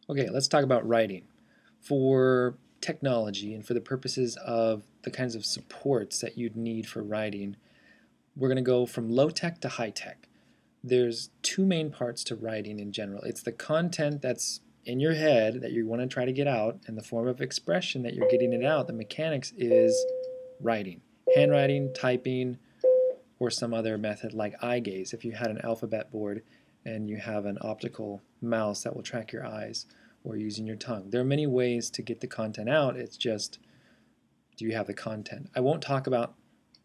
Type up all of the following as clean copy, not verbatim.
Okay, let's talk about writing. For technology and for the purposes of the kinds of supports that you'd need for writing, we're going to go from low tech to high tech. There's two main parts to writing in general. It's the content that's in your head that you want to try to get out, and the form of expression that you're getting it out. The mechanics is writing, handwriting, typing, or some other method like eye gaze. If you had an alphabet board and you have an optical mouse that will track your eyes, or using your tongue. There are many ways to get the content out. It's just, do you have the content? I won't talk about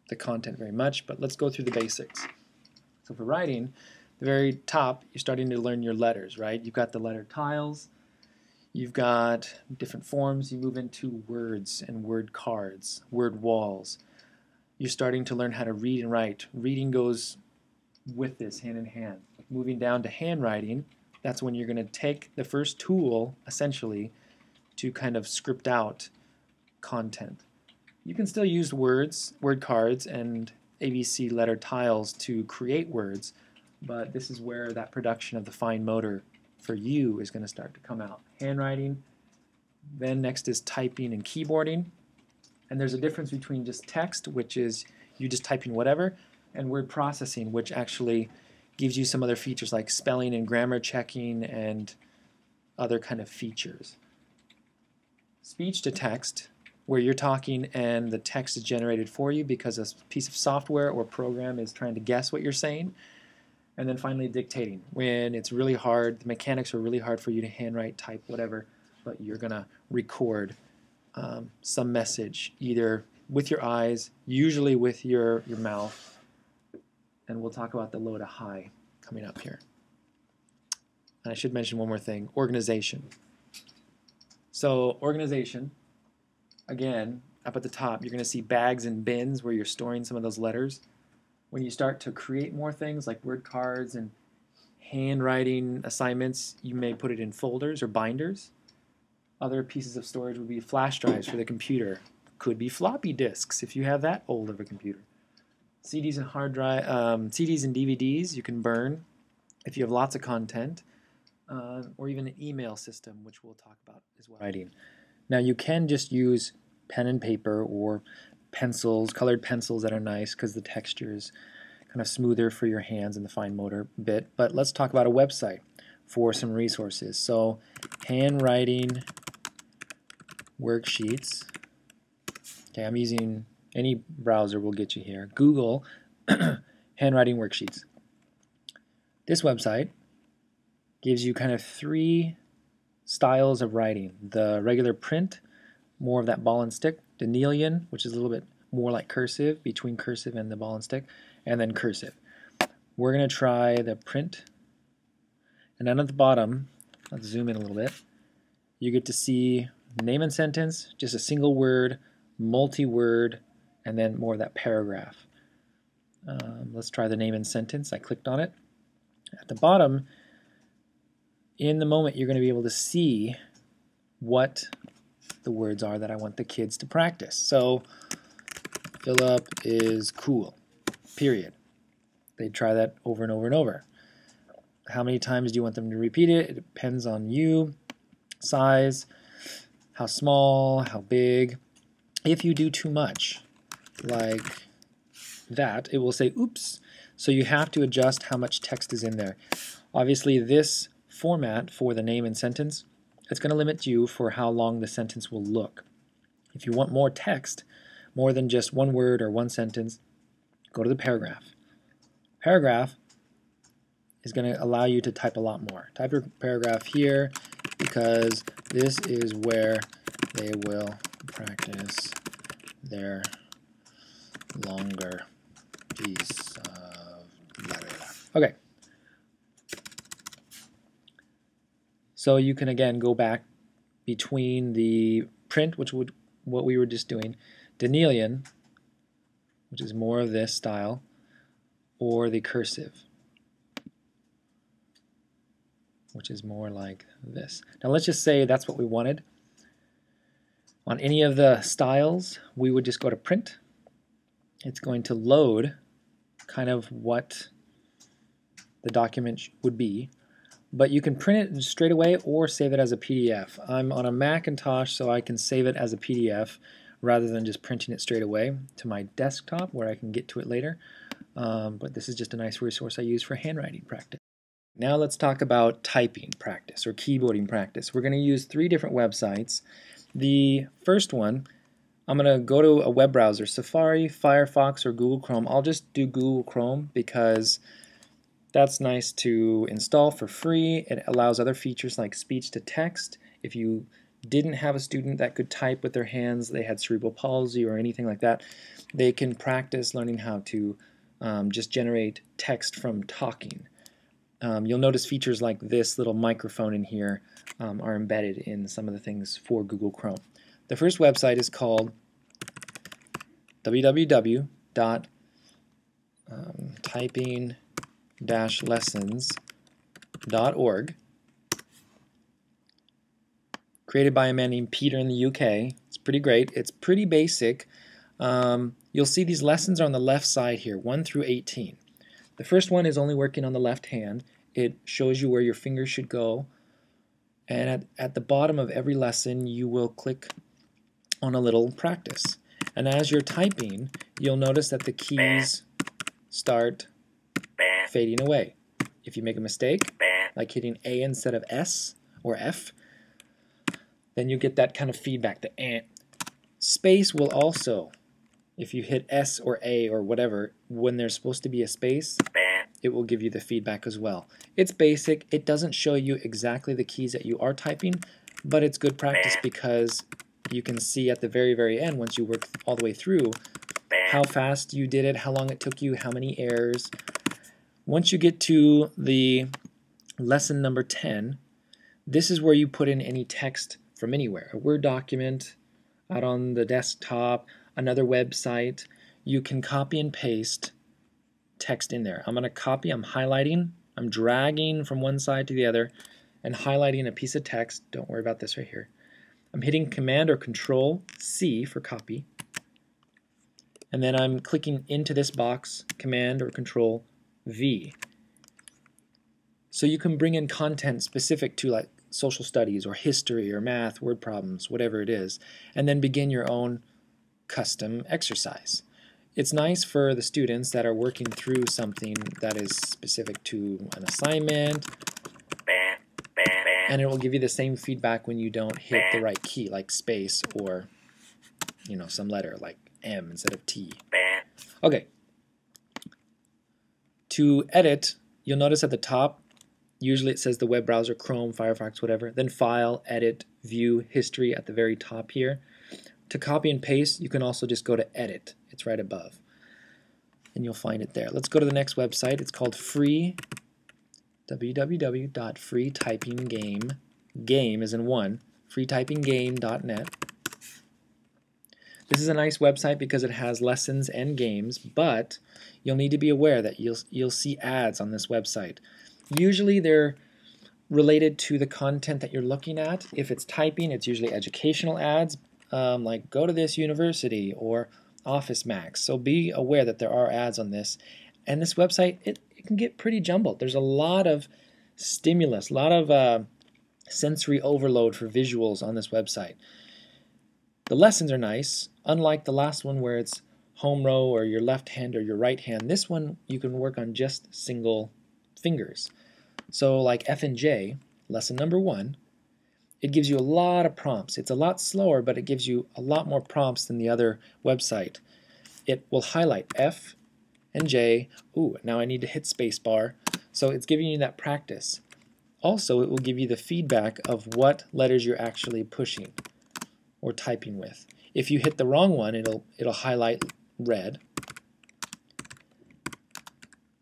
the content very much, but let's go through the basics. So for writing, the very top, you're starting to learn your letters, right? You've got the letter tiles, you've got different forms, you move into words and word cards, word walls. You're starting to learn how to read and write. Reading goes with this hand in hand. Moving down to handwriting, that's when you're going to take the first tool, essentially, to kind of script out content. You can still use words, word cards, and ABC letter tiles to create words, but this is where that production of the fine motor for you is going to start to come out. Handwriting, then next is typing and keyboarding, and there's a difference between just text, which is you just typing whatever, and word processing, which actually gives you some other features like spelling and grammar checking and other kind of features. Speech to text, where you're talking and the text is generated for you because a piece of software or program is trying to guess what you're saying. And then finally dictating, when it's really hard, the mechanics are really hard for you to handwrite, type, whatever, but you're going to record some message either with your eyes, usually with your mouth, and we'll talk about the low to high coming up here. And I should mention one more thing, organization. So organization, again, up at the top, you're going to see bags and bins where you're storing some of those letters. When you start to create more things like word cards and handwriting assignments, you may put it in folders or binders. Other pieces of storage would be flash drives for the computer. Could be floppy disks if you have that old of a computer. CDs and CDs and DVDs you can burn if you have lots of content, or even an email system, which we'll talk about as well. Writing. Now you can just use pen and paper or pencils, colored pencils that are nice because the texture is kind of smoother for your hands and the fine motor bit. But let's talk about a website for some resources. So handwriting worksheets. Okay, I'm using any browser will get you here. Google handwriting worksheets. This website gives you kind of three styles of writing. The regular print, more of that ball and stick. Danielian, which is a little bit more like cursive, between cursive and the ball and stick, and then cursive. We're going to try the print. And down at the bottom, let's zoom in a little bit, you get to see name and sentence, just a single word, multi-word, and then more of that paragraph. Let's try the name and sentence. I clicked on it. At the bottom, in the moment, you're going to be able to see what the words are that I want the kids to practice. So, Philip is cool, period. They try that over and over and over. How many times do you want them to repeat it? It depends on you, size, how small, how big. If you do too much, like that, it will say oops. So you have to adjust how much text is in there. Obviously this format for the name and sentence, it's going to limit you for how long the sentence will look. If you want more text, more than just one word or one sentence, go to the paragraph. Paragraph is going to allow you to type a lot more. Type your paragraph here because this is where they will practice their longer piece of letter. Okay. So you can again go back between the print, which would what we were just doing, Danielian, which is more of this style, or the cursive, which is more like this. Now let's just say that's what we wanted. On any of the styles, we would just go to print. It's going to load kind of what the document would be. but you can print it straight away or save it as a PDF. I'm on a Macintosh, so I can save it as a PDF rather than just printing it straight away to my desktop where I can get to it later. But this is just a nice resource I use for handwriting practice. Now let's talk about typing practice or keyboarding practice. We're going to use 3 different websites. The first one, I'm going to go to a web browser, Safari, Firefox, or Google Chrome. I'll just do Google Chrome because that's nice to install for free. It allows other features like speech to text. If you didn't have a student that could type with their hands, they had cerebral palsy or anything like that, they can practice learning how to just generate text from talking. You'll notice features like this little microphone in here are embedded in some of the things for Google Chrome. The first website is called www.typing-lessons.org, created by a man named Peter in the UK. It's pretty great. It's pretty basic. You'll see these lessons are on the left side here, 1 through 18. The first one is only working on the left hand. It shows you where your fingers should go, and at the bottom of every lesson you will click on a little practice. And as you're typing, you'll notice that the keys start fading away. If you make a mistake, like hitting A instead of S or F, then you get that kind of feedback, the eh. Space will also, if you hit S or A or whatever, when there's supposed to be a space, it will give you the feedback as well. It's basic. It doesn't show you exactly the keys that you are typing, but it's good practice because you can see at the very, very end, once you work all the way through, how fast you did it, how long it took you, how many errors. Once you get to the lesson number 10, this is where you put in any text from anywhere. A Word document, out on the desktop, another website. You can copy and paste text in there. I'm going to copy, I'm highlighting, I'm dragging from one side to the other and highlighting a piece of text. Don't worry about this right here. I'm hitting Command or Control C for copy, and then I'm clicking into this box, Command or Control V. So you can bring in content specific to like social studies or history or math, word problems, whatever it is, and then begin your own custom exercise. It's nice for the students that are working through something that is specific to an assignment, and it will give you the same feedback when you don't hit the right key, like space or some letter like M instead of T. Okay. To edit, you'll notice at the top, usually it says the web browser, Chrome, Firefox, whatever, then File, Edit, View, History at the very top here. To copy and paste, you can also just go to Edit. It's right above, and you'll find it there. Let's go to the next website. It's called Free, www.freetypinggame, game is in one, freetypinggame.net. This is a nice website because it has lessons and games, but you'll need to be aware that you'll see ads on this website. Usually they're related to the content that you're looking at. If it's typing, it's usually educational ads, like go to this university or Office Max. So be aware that there are ads on this. And this website, it can get pretty jumbled. There's a lot of stimulus, a lot of sensory overload for visuals on this website. The lessons are nice, unlike the last one where it's home row or your left hand or your right hand. This one you can work on just single fingers. So like F and J, lesson number 1, it gives you a lot of prompts. It's a lot slower, but it gives you a lot more prompts than the other website. It will highlight F and J. Ooh, now I need to hit spacebar. So it's giving you that practice. Also, it will give you the feedback of what letters you're actually pushing or typing with. If you hit the wrong one, it'll highlight red.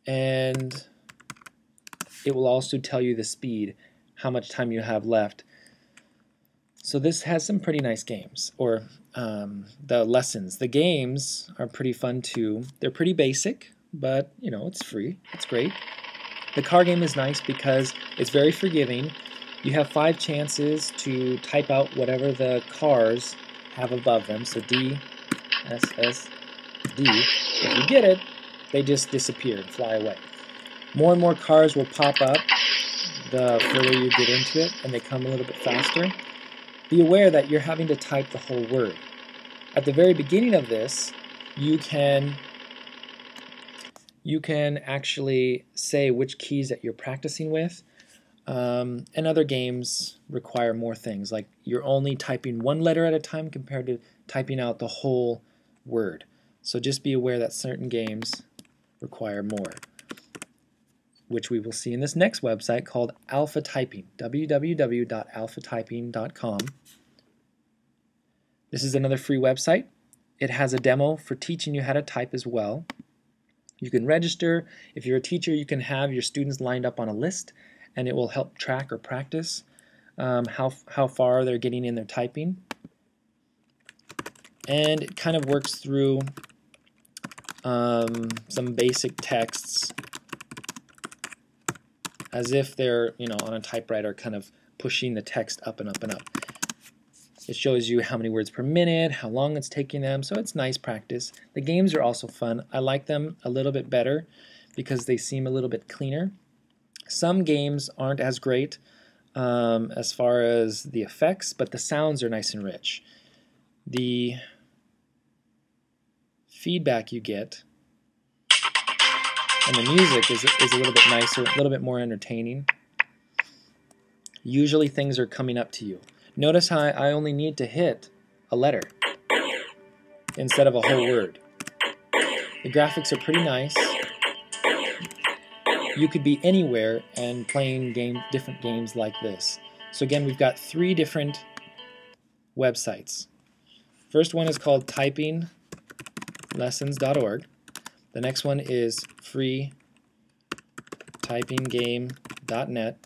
And it will also tell you the speed, how much time you have left. So this has some pretty nice games, or the lessons. The games are pretty fun too. They're pretty basic, but it's free. It's great. The car game is nice because it's very forgiving. You have 5 chances to type out whatever the cars have above them. So D, S, S, D. If you get it, they just disappear and fly away. More and more cars will pop up. the further you get into it, and they come a little bit faster. Be aware that you're having to type the whole word. At the very beginning of this, you can actually say which keys that you're practicing with, and other games require more things, like you're only typing one letter at a time compared to typing out the whole word. So just be aware that certain games require more, which we will see in this next website called Alpha Typing, www.alphatyping.com. This is another free website. It has a demo for teaching you how to type as well. You can register. If you're a teacher, you can have your students lined up on a list, and it will help track or practice how far they're getting in their typing. And it kind of works through some basic texts as if they're, on a typewriter, kind of pushing the text up and up and up. It shows you how many words per minute, how long it's taking them, so it's nice practice. The games are also fun. I like them a little bit better because they seem a little bit cleaner. Some games aren't as great as far as the effects, but the sounds are nice and rich. The feedback you get and the music is a little bit nicer, a little bit more entertaining. Usually things are coming up to you. Notice how I only need to hit a letter instead of a whole word. The graphics are pretty nice. You could be anywhere and playing different games like this. So again, we've got 3 different websites. First one is called typinglessons.org. The next one is freetypinggame.net.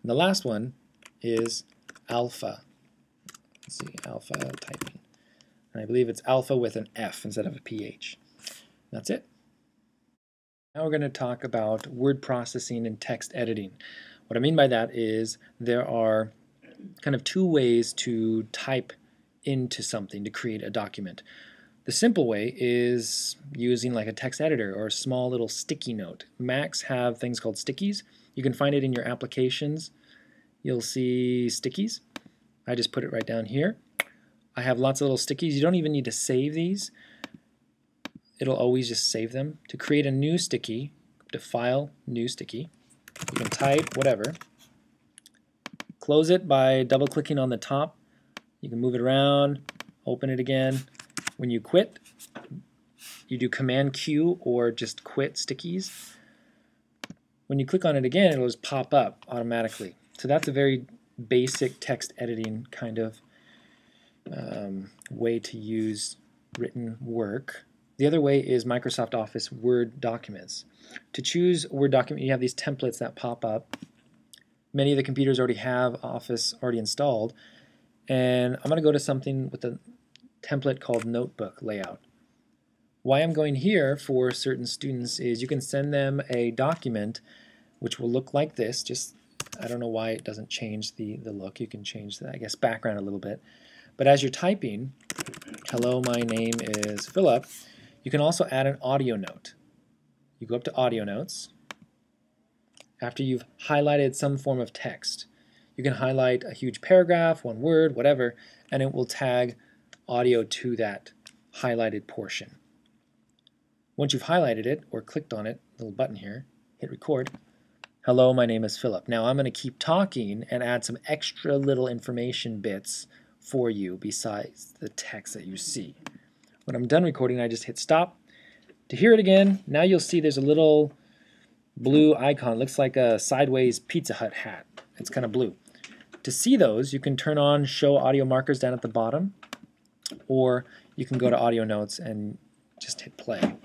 And the last one is Alpha. Let's see, Alpha Typing. And I believe it's Alpha with an F instead of a PH. That's it. Now we're going to talk about word processing and text editing. What I mean by that is there are kind of 2 ways to type into something to create a document. The simple way is using like a text editor or a small little sticky note. Macs have things called stickies. You can find it in your applications. You'll see stickies. I just put it right down here. I have lots of little stickies. You don't even need to save these. It'll always just save them. To create a new sticky, go to File, New Sticky. You can type whatever. Close it by double-clicking on the top. You can move it around, open it again. When you quit, you do Command Q or just quit stickies. When you click on it again, it'll just pop up automatically. So that's a very basic text editing kind of way to use written work. The other way is Microsoft Office Word documents. To choose a Word document, you have these templates that pop up. Many of the computers already have Office already installed, and I'm going to go to something with a template called Notebook Layout. Why I'm going here for certain students is you can send them a document which will look like this. Just, I don't know why it doesn't change the look. You can change the, I guess, background a little bit. But as you're typing, hello, my name is Philip, you can also add an audio note. You go up to Audio Notes. After you've highlighted some form of text, you can highlight a huge paragraph, one word, whatever, and it will tag audio to that highlighted portion. Once you've highlighted it or clicked on it, little button here, hit record. Hello, my name is Philip. Now I'm going to keep talking and add some extra little information bits for you besides the text that you see. When I'm done recording, I just hit stop. To hear it again, now you'll see there's a little blue icon. It looks like a sideways Pizza Hut hat. It's kind of blue. To see those, you can turn on Show Audio Markers down at the bottom, or you can go to Audio Notes and just hit play.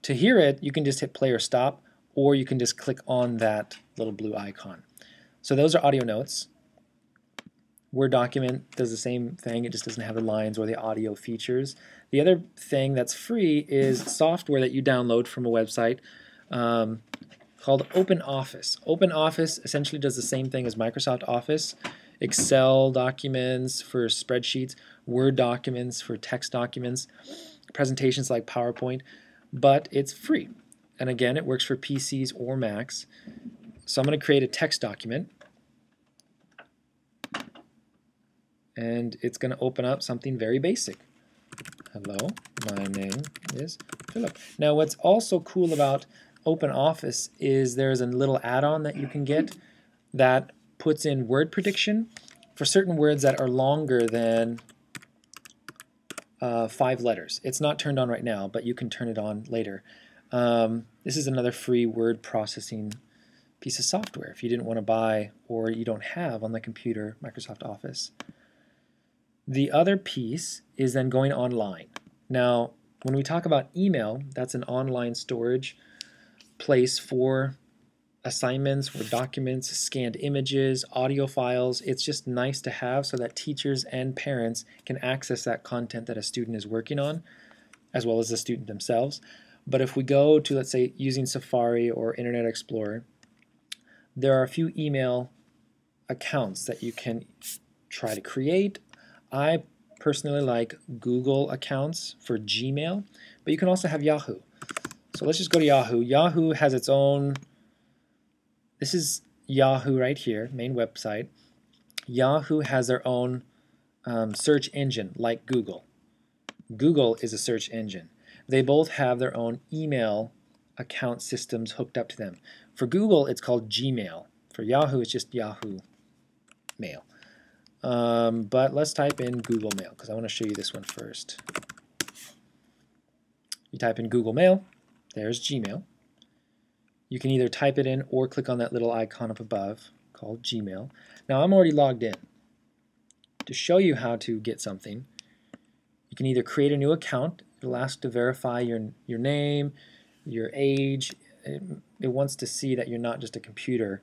To hear it, you can just hit play or stop, or you can just click on that little blue icon. So those are audio notes. Word document does the same thing, it just doesn't have the lines or the audio features. The other thing that's free is software that you download from a website called OpenOffice. OpenOffice essentially does the same thing as Microsoft Office. Excel documents for spreadsheets, Word documents for text documents, presentations like PowerPoint. but it's free. And again, it works for PCs or Macs. So I'm going to create a text document, and it's going to open up something very basic. Hello, my name is Philip. Now what's also cool about OpenOffice is there's a little add-on that you can get that puts in word prediction for certain words that are longer than 5 letters. It's not turned on right now, but you can turn it on later. This is another free word processing piece of software if you didn't want to buy or you don't have on the computer Microsoft Office. The other piece is then going online. Now, when we talk about email, that's an online storage place for assignments, for documents, scanned images, audio files. It's just nice to have so that teachers and parents can access that content that a student is working on, as well as the student themselves. But if we go to, let's say, using Safari or Internet Explorer, there are a few email accounts that you can try to create. I personally like Google accounts for Gmail, but you can also have Yahoo. So let's just go to Yahoo. Yahoo has its own, this is Yahoo right here, main website. Yahoo has their own search engine like Google. Google is a search engine. They both have their own email account systems hooked up to them. For Google, it's called Gmail. For Yahoo, it's just Yahoo Mail. But let's type in Google Mail because I want to show you this one first. You type in Google Mail, there's Gmail. You can either type it in or click on that little icon up above called Gmail. Now I'm already logged in. To show you how to get something, you can either create a new account. It'll ask to verify your name, your age. It wants to see that you're not just a computer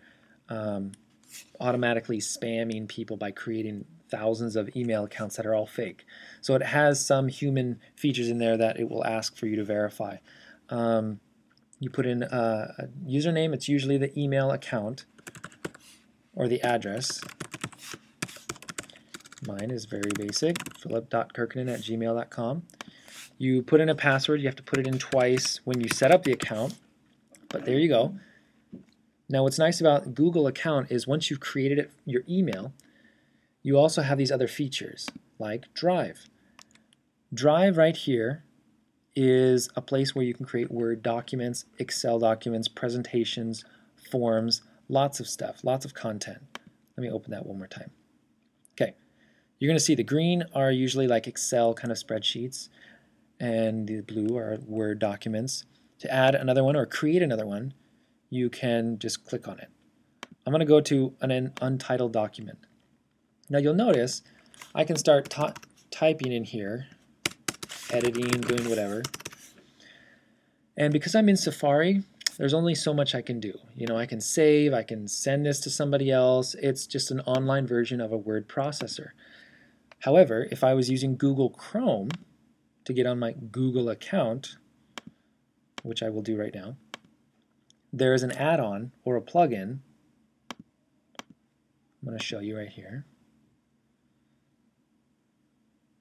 automatically spamming people by creating thousands of email accounts that are all fake. So it has some human features in there that it will ask for you to verify. You put in a username. It's usually the email account or the address. Mine is very basic, philip.kirkinen@gmail.com. You put in a password. You have to put it in twice when you set up the account, but there you go. Now what's nice about Google account is once you've created it, your email, you also have these other features like Drive. Drive right here is a place where you can create Word documents, Excel documents, presentations, forms, lots of stuff, lots of content. Let me open that one more time. Okay, you're going to see the green are usually like Excel kind of spreadsheets, and the blue are Word documents. To add another one or create another one, you can just click on it. I'm going to go to an untitled document. Now you'll notice I can start typing in here, editing, doing whatever. And because I'm in Safari, there's only so much I can do. You know, I can save, I can send this to somebody else. It's just an online version of a word processor. However, if I was using Google Chrome to get on my Google account, which I will do right now, there is an add-on or a plugin. I'm going to show you right here.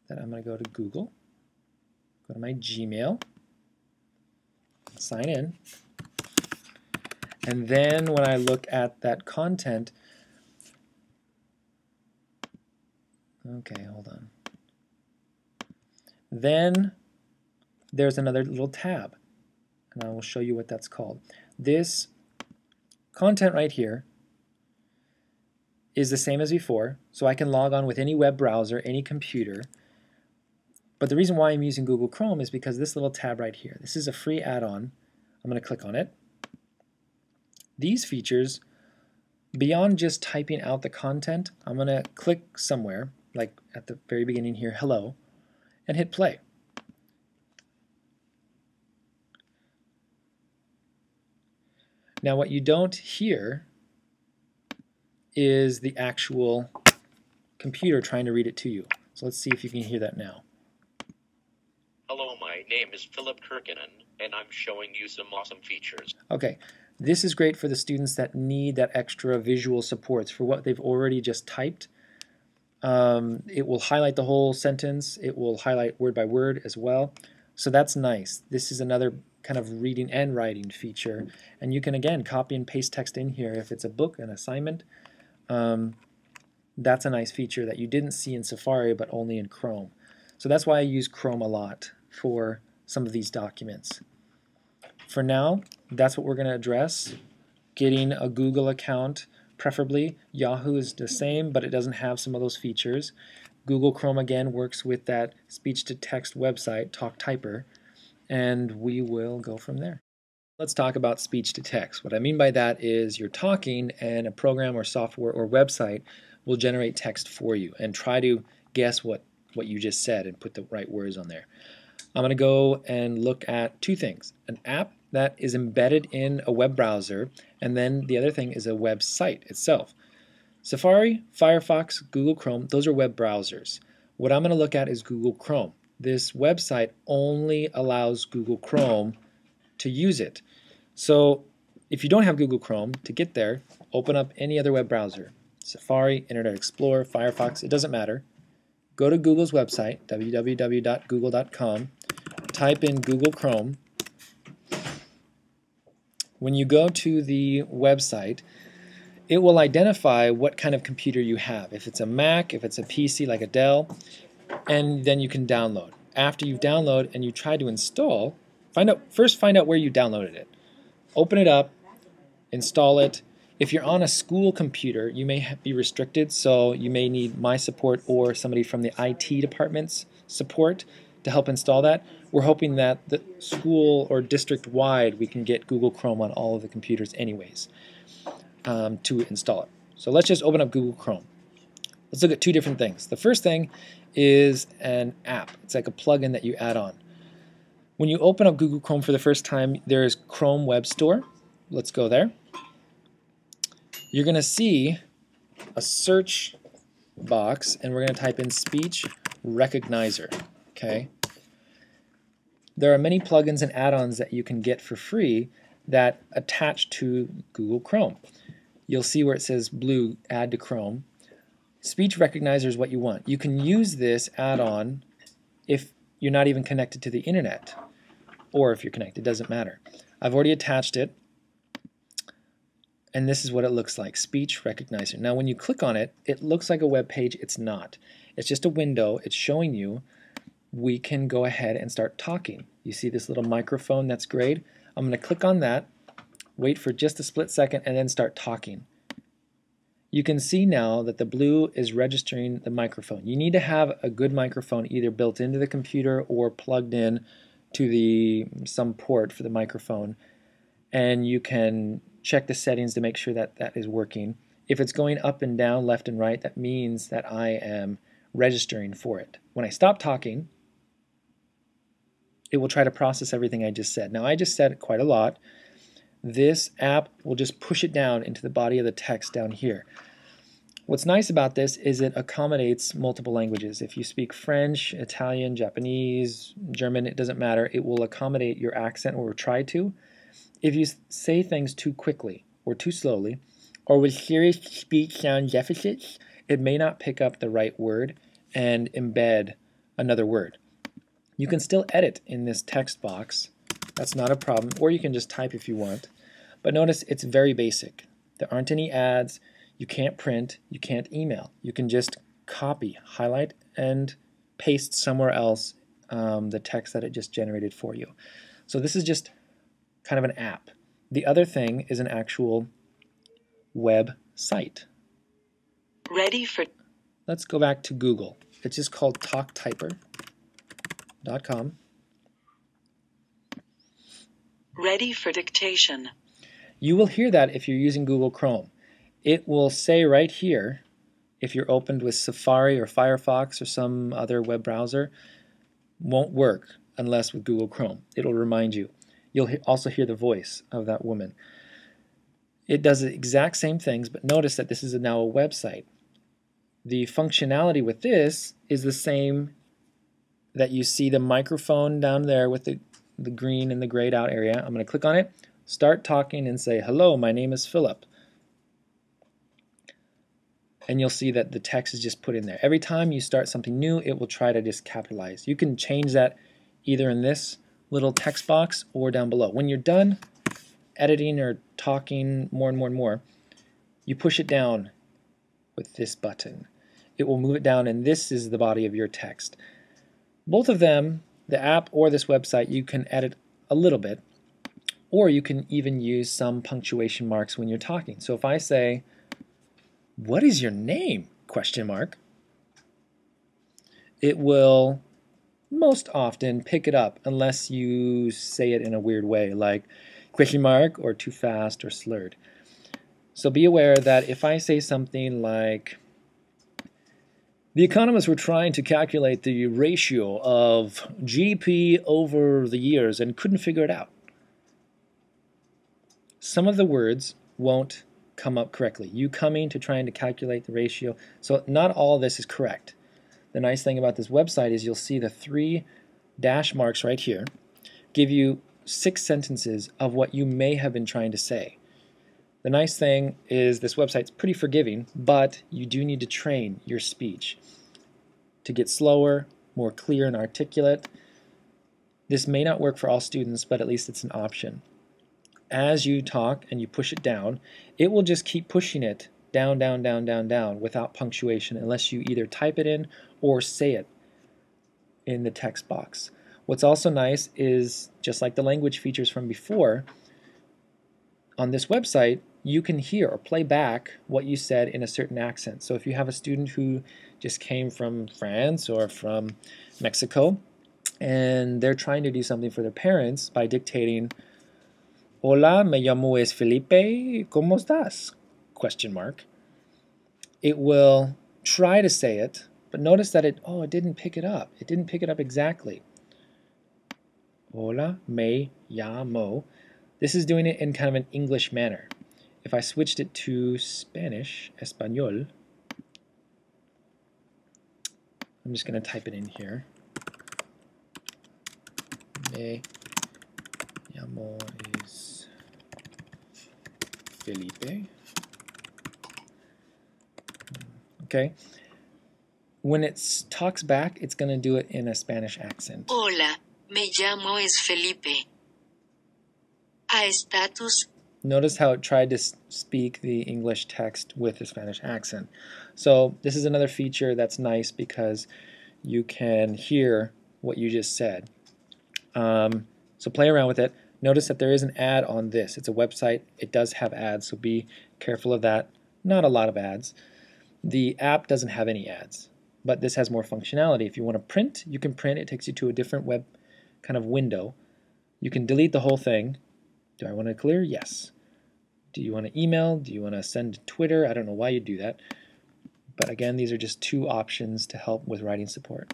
Then I'm going to go to Google, go to my Gmail, sign in, and then when I look at that content, okay, hold on. Then there's another little tab, and I will show you what that's called. This content right here is the same as before, so I can log on with any web browser, any computer. But the reason why I'm using Google Chrome is because this little tab right here, this is a free add-on. I'm going to click on it. These features, beyond just typing out the content, I'm going to click somewhere, like at the very beginning here, hello, and hit play. Now what you don't hear is the actual computer trying to read it to you. So let's see if you can hear that now. Hello, my name is Philip Kirkinen, and I'm showing you some awesome features. Okay, this is great for the students that need that extra visual supports for what they've already just typed. It will highlight the whole sentence. It will highlight word by word as well. So that's nice. This is another kind of reading and writing feature. And you can, again, copy and paste text in here if it's a book, an assignment. That's a nice feature that you didn't see in Safari but only in Chrome. So that's why I use Chrome a lot for some of these documents. For now, that's what we're going to address. Getting a Google account, preferably. Yahoo is the same, but it doesn't have some of those features. Google Chrome, again, works with that speech-to-text website, TalkTyper, and we will go from there. Let's talk about speech-to-text. What I mean by that is you're talking and a program or software or website will generate text for you and try to guess what you just said and put the right words on there. I'm going to go and look at two things. An app that is embedded in a web browser, and then the other thing is a website itself. Safari, Firefox, Google Chrome, those are web browsers. What I'm going to look at is Google Chrome. This website only allows Google Chrome to use it. So if you don't have Google Chrome, to get there, open up any other web browser. Safari, Internet Explorer, Firefox, it doesn't matter. Go to Google's website, www.google.com, type in Google Chrome. When you go to the website, it will identify what kind of computer you have. If it's a Mac, if it's a PC like a Dell, and then you can download. After you've downloaded and you try to install, first find out where you downloaded it. Open it up, install it. If you're on a school computer, you may be restricted, so you may need my support or somebody from the IT department's support to help install that. We're hoping that the school or district-wide we can get Google Chrome on all of the computers anyways to install it. So let's just open up Google Chrome. Let's look at two different things. The first thing is an app. It's like a plugin that you add on. When you open up Google Chrome for the first time, there's Chrome Web Store. Let's go there. You're going to see a search box, and we're going to type in Speech Recognizer. Okay. There are many plugins and add-ons that you can get for free that attach to Google Chrome. You'll see where it says blue, add to Chrome. Speech Recognizer is what you want. You can use this add-on if you're not even connected to the internet, or if you're connected, it doesn't matter. I've already attached it, and this is what it looks like, Speech Recognizer. Now when you click on it, it looks like a web page. It's not. It's just a window. It's showing you we can go ahead and start talking. You see this little microphone, that's great. I'm going to click on that, wait for just a split second, and then start talking. You can see now that the blue is registering the microphone. You need to have a good microphone either built into the computer or plugged in to some port for the microphone, and you can check the settings to make sure that that is working. If it's going up and down, left and right, that means that I am registering for it. When I stop talking, it will try to process everything I just said. Now I just said quite a lot. This app will just push it down into the body of the text down here. What's nice about this is it accommodates multiple languages. If you speak French, Italian, Japanese, German, it doesn't matter. It will accommodate your accent or try to. If you say things too quickly or too slowly, or with serious speech sound deficits, it may not pick up the right word and embed another word. You can still edit in this text box. That's not a problem, or you can just type if you want. But notice it's very basic. There aren't any ads. You can't print. You can't email. You can just copy, highlight, and paste somewhere else the text that it just generated for you. So this is just kind of an app. The other thing is an actual web site. Ready for... Let's go back to Google. It's just called talktyper.com. Ready for dictation. You will hear that if you're using Google Chrome. It will say right here, if you're opened with Safari or Firefox or some other web browser, won't work unless with Google Chrome. It'll remind you. You'll also hear the voice of that woman. It does the exact same things, but notice that this is now a website. The functionality with this is the same that you see the microphone down there with the green and the grayed out area. I'm going to click on it, start talking, and say, hello, my name is Philip. And you'll see that the text is just put in there. Every time you start something new, it will try to just capitalize. You can change that either in this little text box or down below. When you're done editing or talking more and more and more, you push it down with this button. It will move it down, and this is the body of your text. Both of them, the app or this website, you can edit a little bit, or you can even use some punctuation marks when you're talking. So if I say, "What is your name?" question mark, it will most often pick it up unless you say it in a weird way, like question mark or too fast or slurred. So be aware that if I say something like, "The economists were trying to calculate the ratio of GDP over the years and couldn't figure it out," some of the words won't come up correctly. You coming to trying to calculate the ratio. So not all of this is correct. The nice thing about this website is you'll see the 3 dash marks right here give you 6 sentences of what you may have been trying to say. The nice thing is this website's pretty forgiving, but you do need to train your speech to get slower, more clear and articulate. This may not work for all students, but at least it's an option. As you talk and you push it down, it will just keep pushing it down, down, down, down, down without punctuation unless you either type it in or say it in the text box. What's also nice is, just like the language features from before, on this website you can hear or play back what you said in a certain accent. So if you have a student who just came from France or from Mexico and they're trying to do something for their parents by dictating, "Hola, me llamo es Felipe, ¿cómo estás?" question mark. It will try to say it, but notice that it didn't pick it up. It didn't pick it up exactly. Hola, me llamo. This is doing it in kind of an English manner. If I switched it to Spanish, español, I'm just going to type it in here. Me llamo es Felipe. Okay. When it talks back, it's going to do it in a Spanish accent. Hola, me llamo es Felipe. A estatus. Notice how it tried to speak the English text with a Spanish accent. So this is another feature that's nice because you can hear what you just said. So play around with it. Notice that there is an ad on this. It's a website. It does have ads, so be careful of that. Not a lot of ads. The app doesn't have any ads, but this has more functionality. If you want to print, you can print. It takes you to a different web kind of window. You can delete the whole thing. Do I want to clear? Yes. Do you want to email? Do you want to send to Twitter? I don't know why you do that. But again, these are just 2 options to help with writing support.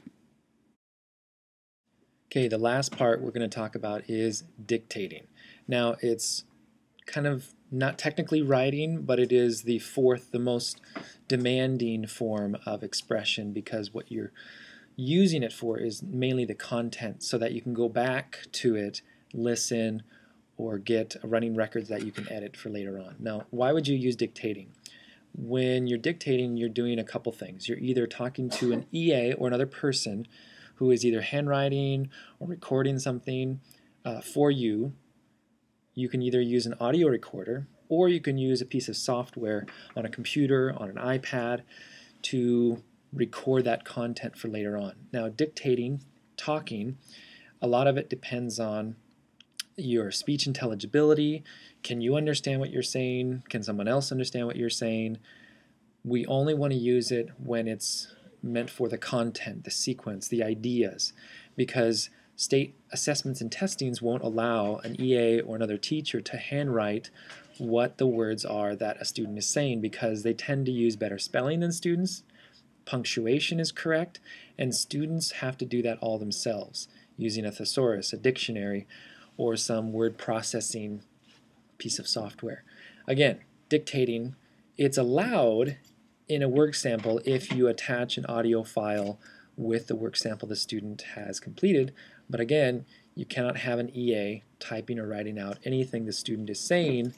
Okay, the last part we're going to talk about is dictating. Now, it's kind of not technically writing, but it is the 4th, the most demanding form of expression, because what you're using it for is mainly the content, so that you can go back to it, listen, or get running records that you can edit for later on. Now, why would you use dictating? When you're dictating, you're doing a couple things. You're either talking to an EA or another person who is either handwriting or recording something for you. You can either use an audio recorder, or you can use a piece of software on a computer, on an iPad, to record that content for later on. Now, dictating, talking, a lot of it depends on your speech intelligibility. Can you understand what you're saying? Can someone else understand what you're saying? We only want to use it when it's meant for the content, the sequence, the ideas, because state assessments and testings won't allow an EA or another teacher to handwrite what the words are that a student is saying, because they tend to use better spelling than students. Punctuation is correct, and students have to do that all themselves using a thesaurus, a dictionary, or some word processing piece of software. Again, dictating, it's allowed in a work sample if you attach an audio file with the work sample the student has completed, but again, you cannot have an EA typing or writing out anything the student is saying,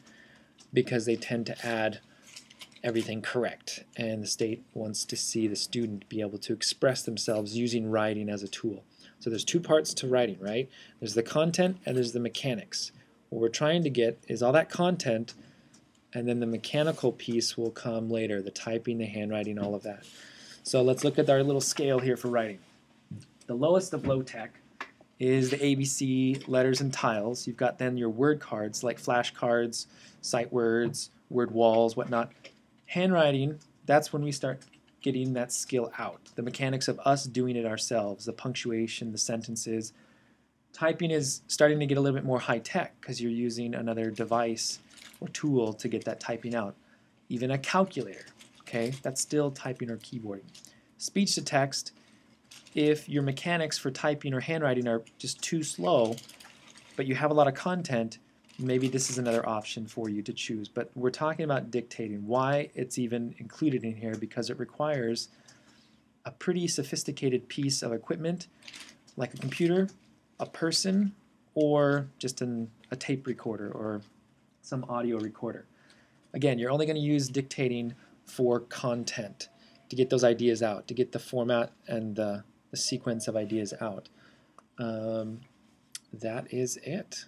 because they tend to add everything correct, and the state wants to see the student be able to express themselves using writing as a tool. So there's two parts to writing, right? There's the content and there's the mechanics. What we're trying to get is all that content, and then the mechanical piece will come later, the typing, the handwriting, all of that. So let's look at our little scale here for writing. The lowest of low tech is the ABC letters and tiles. You've got then your word cards like flashcards, sight words, word walls, whatnot. Handwriting, that's when we start getting that skill out. The mechanics of us doing it ourselves, the punctuation, the sentences. Typing is starting to get a little bit more high tech because you're using another device or tool to get that typing out. Even a calculator, okay? That's still typing or keyboarding. Speech to text, if your mechanics for typing or handwriting are just too slow, but you have a lot of content, maybe this is another option for you to choose. But we're talking about dictating. Why it's even included in here, because it requires a pretty sophisticated piece of equipment, like a computer, a person, or just a tape recorder or some audio recorder. Again, you're only going to use dictating for content, to get those ideas out, to get the format and the sequence of ideas out. That is it.